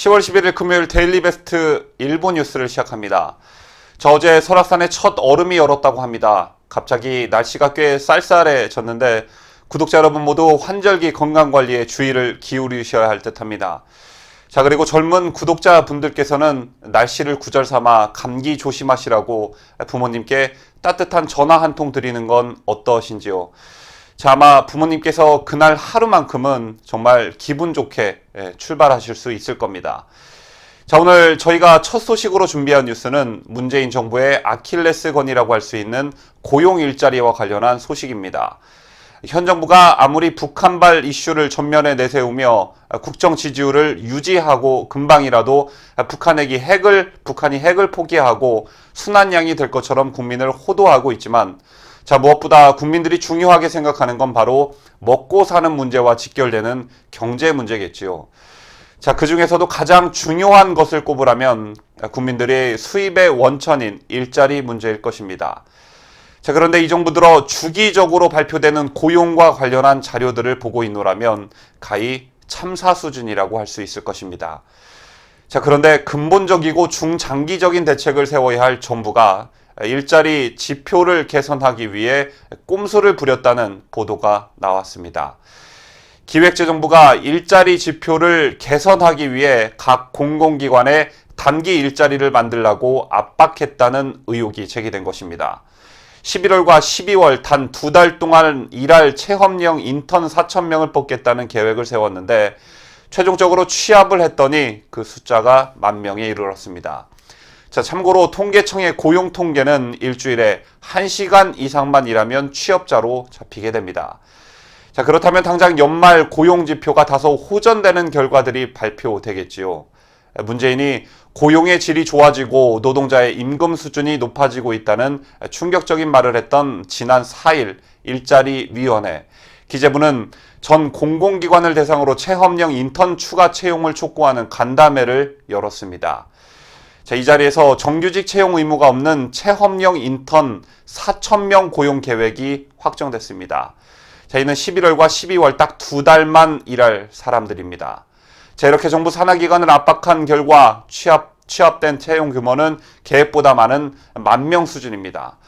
10월 11일 금요일 데일리 베스트 일부 뉴스를 시작합니다. 어제 설악산에 첫 얼음이 얼었다고 합니다. 갑자기 날씨가 꽤 쌀쌀해졌는데 구독자 여러분 모두 환절기 건강관리에 주의를 기울이셔야 할 듯합니다. 그리고 젊은 구독자분들께서는 날씨를 구절 삼아 감기 조심하시라고 부모님께 따뜻한 전화 한 통 드리는 건 어떠신지요? 아마 부모님께서 그날 하루만큼은 정말 기분 좋게 출발하실 수 있을 겁니다. 오늘 저희가 첫 소식으로 준비한 뉴스는 문재인 정부의 아킬레스건이라고 할 수 있는 고용 일자리와 관련한 소식입니다. 현 정부가 아무리 북한발 이슈를 전면에 내세우며 국정 지지율을 유지하고 금방이라도 북한이 핵을 포기하고 순한양이 될 것처럼 국민을 호도하고 있지만 무엇보다 국민들이 중요하게 생각하는 건 바로 먹고 사는 문제와 직결되는 경제 문제겠지요. 그 중에서도 가장 중요한 것을 꼽으라면 국민들의 수입의 원천인 일자리 문제일 것입니다. 그런데 이 정부 들어 주기적으로 발표되는 고용과 관련한 자료들을 보고 있노라면 가히 참사 수준이라고 할 수 있을 것입니다. 그런데 근본적이고 중장기적인 대책을 세워야 할 정부가 일자리 지표를 개선하기 위해 꼼수를 부렸다는 보도가 나왔습니다. 기획재정부가 일자리 지표를 개선하기 위해 각 공공기관에 단기 일자리를 만들라고 압박했다는 의혹이 제기된 것입니다. 11월과 12월 단 2달 동안 일할 체험형 인턴 4,000명을 뽑겠다는 계획을 세웠는데 최종적으로 취합을 했더니 그 숫자가 10,000명에 이르렀습니다. 참고로 통계청의 고용 통계는 일주일에 1시간 이상만 일하면 취업자로 잡히게 됩니다. 그렇다면 당장 연말 고용지표가 다소 호전되는 결과들이 발표되겠지요. 문재인이 고용의 질이 좋아지고 노동자의 임금 수준이 높아지고 있다는 충격적인 말을 했던 지난 4일 일자리위원회. 기재부는 전 공공기관을 대상으로 체험형 인턴 추가 채용을 촉구하는 간담회를 열었습니다. 이 자리에서 정규직 채용 의무가 없는 체험형 인턴 4,000명 고용 계획이 확정됐습니다. 이는 11월과 12월 딱 2달만 일할 사람들입니다. 이렇게 정부 산하기관을 압박한 결과 취합된 채용 규모는 계획보다 많은 10,000명 수준입니다.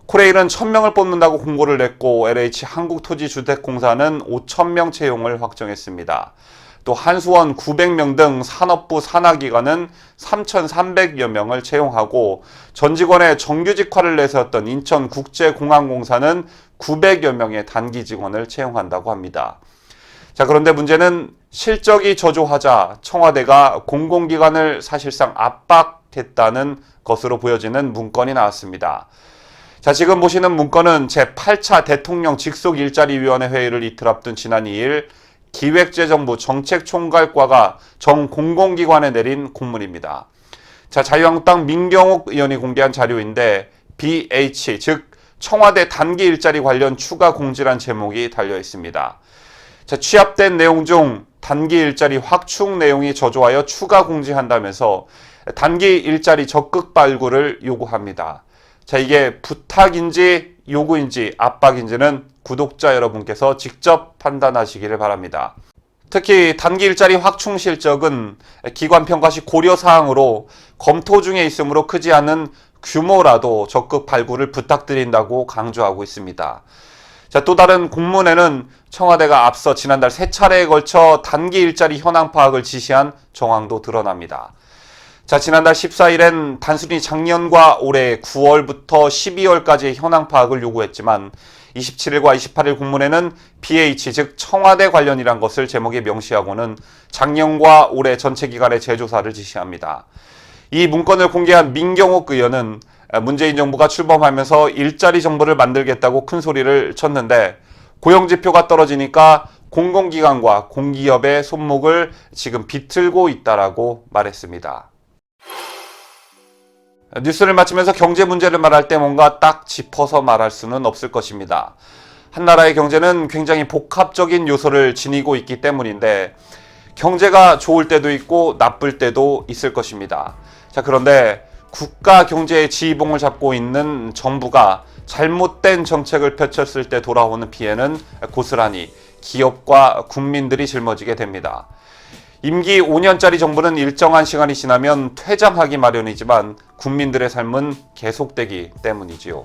코레일은 1,000명을 뽑는다고 공고를 냈고 LH 한국토지주택공사는 5,000명 채용을 확정했습니다. 또 한수원 900명 등 산업부 산하기관은 3,300여 명을 채용하고 전 직원의 정규직화를 내세웠던 인천국제공항공사는 900여 명의 단기 직원을 채용한다고 합니다. 그런데 문제는 실적이 저조하자 청와대가 공공기관을 사실상 압박했다는 것으로 보여지는 문건이 나왔습니다. 지금 보시는 문건은 제8차 대통령 직속일자리위원회 회의를 이틀 앞둔 지난 2일 기획재정부 정책총괄과가 정 공공기관에 내린 공문입니다. 자유한국당 민경욱 의원이 공개한 자료인데 BH, 즉 청와대 단기 일자리 관련 추가 공지란 제목이 달려 있습니다. 취합된 내용 중 단기 일자리 확충 내용이 저조하여 추가 공지한다면서 단기 일자리 적극 발굴을 요구합니다. 이게 부탁인지 요구인지 압박인지는 구독자 여러분께서 직접 판단하시기를 바랍니다. 특히 단기 일자리 확충 실적은 기관 평가 시 고려사항으로 검토 중에 있으므로 크지 않은 규모라도 적극 발굴을 부탁드린다고 강조하고 있습니다. 또 다른 공문에는 청와대가 앞서 지난달 3차례에 걸쳐 단기 일자리 현황 파악을 지시한 정황도 드러납니다. 지난달 14일엔 단순히 작년과 올해 9월부터 12월까지의 현황 파악을 요구했지만 27일과 28일 공문에는 BH, 즉 청와대 관련이란 것을 제목에 명시하고는 작년과 올해 전체 기간의 재조사를 지시합니다. 이 문건을 공개한 민경욱 의원은 문재인 정부가 출범하면서 일자리 정부를 만들겠다고 큰 소리를 쳤는데 고용지표가 떨어지니까 공공기관과 공기업의 손목을 지금 비틀고 있다라고 말했습니다. 뉴스를 마치면서 경제 문제를 말할 때 뭔가 딱 짚어서 말할 수는 없을 것입니다. 한 나라의 경제는 굉장히 복합적인 요소를 지니고 있기 때문인데 경제가 좋을 때도 있고 나쁠 때도 있을 것입니다. 그런데 국가 경제의 지휘봉을 잡고 있는 정부가 잘못된 정책을 펼쳤을 때 돌아오는 피해는 고스란히 기업과 국민들이 짊어지게 됩니다. 임기 5년짜리 정부는 일정한 시간이 지나면 퇴장하기 마련이지만 국민들의 삶은 계속되기 때문이지요.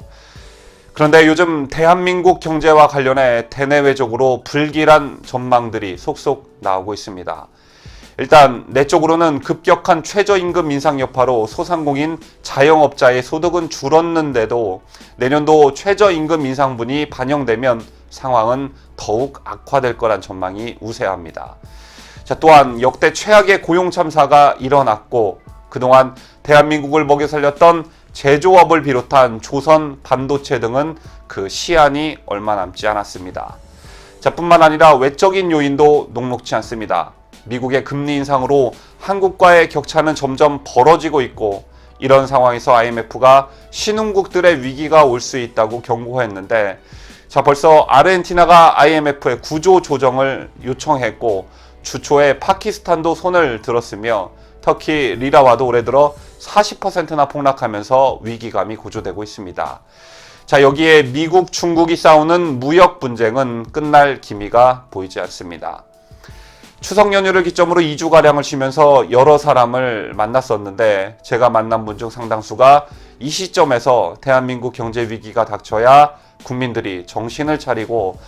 그런데 요즘 대한민국 경제와 관련해 대내외적으로 불길한 전망들이 속속 나오고 있습니다. 일단 내적으로는 급격한 최저임금 인상 여파로 소상공인 자영업자의 소득은 줄었는데도 내년도 최저임금 인상분이 반영되면 상황은 더욱 악화될 거란 전망이 우세합니다. 자, 또한 역대 최악의 고용 참사가 일어났고 그동안 대한민국을 먹여 살렸던 제조업을 비롯한 조선, 반도체 등은 그 시한이 얼마 남지 않았습니다. 자, 뿐만 아니라 외적인 요인도 녹록지 않습니다. 미국의 금리 인상으로 한국과의 격차는 점점 벌어지고 있고 이런 상황에서 IMF가 신흥국들의 위기가 올 수 있다고 경고했는데 자, 벌써 아르헨티나가 IMF의 구조 조정을 요청했고 주초에 파키스탄도 손을 들었으며 터키 리라와도 올해 들어 40%나 폭락하면서 위기감이 고조되고 있습니다. 자, 여기에 미국, 중국이 싸우는 무역 분쟁은 끝날 기미가 보이지 않습니다. 추석 연휴를 기점으로 2주가량을 쉬면서 여러 사람을 만났었는데 제가 만난 분 중 상당수가 이 시점에서 대한민국 경제 위기가 닥쳐야 국민들이 정신을 차리고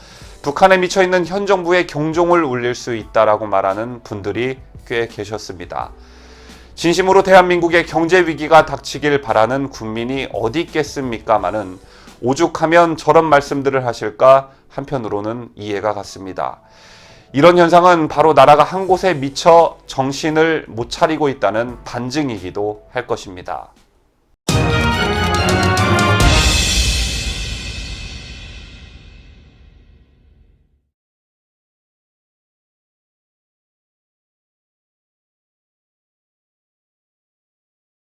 북한에 미쳐있는 현 정부의 경종을 울릴 수 있다라고 말하는 분들이 꽤 계셨습니다. 진심으로 대한민국의 경제 위기가 닥치길 바라는 국민이 어디 있겠습니까마는 오죽하면 저런 말씀들을 하실까 한편으로는 이해가 갔습니다. 이런 현상은 바로 나라가 한 곳에 미쳐 정신을 못 차리고 있다는 반증이기도 할 것입니다.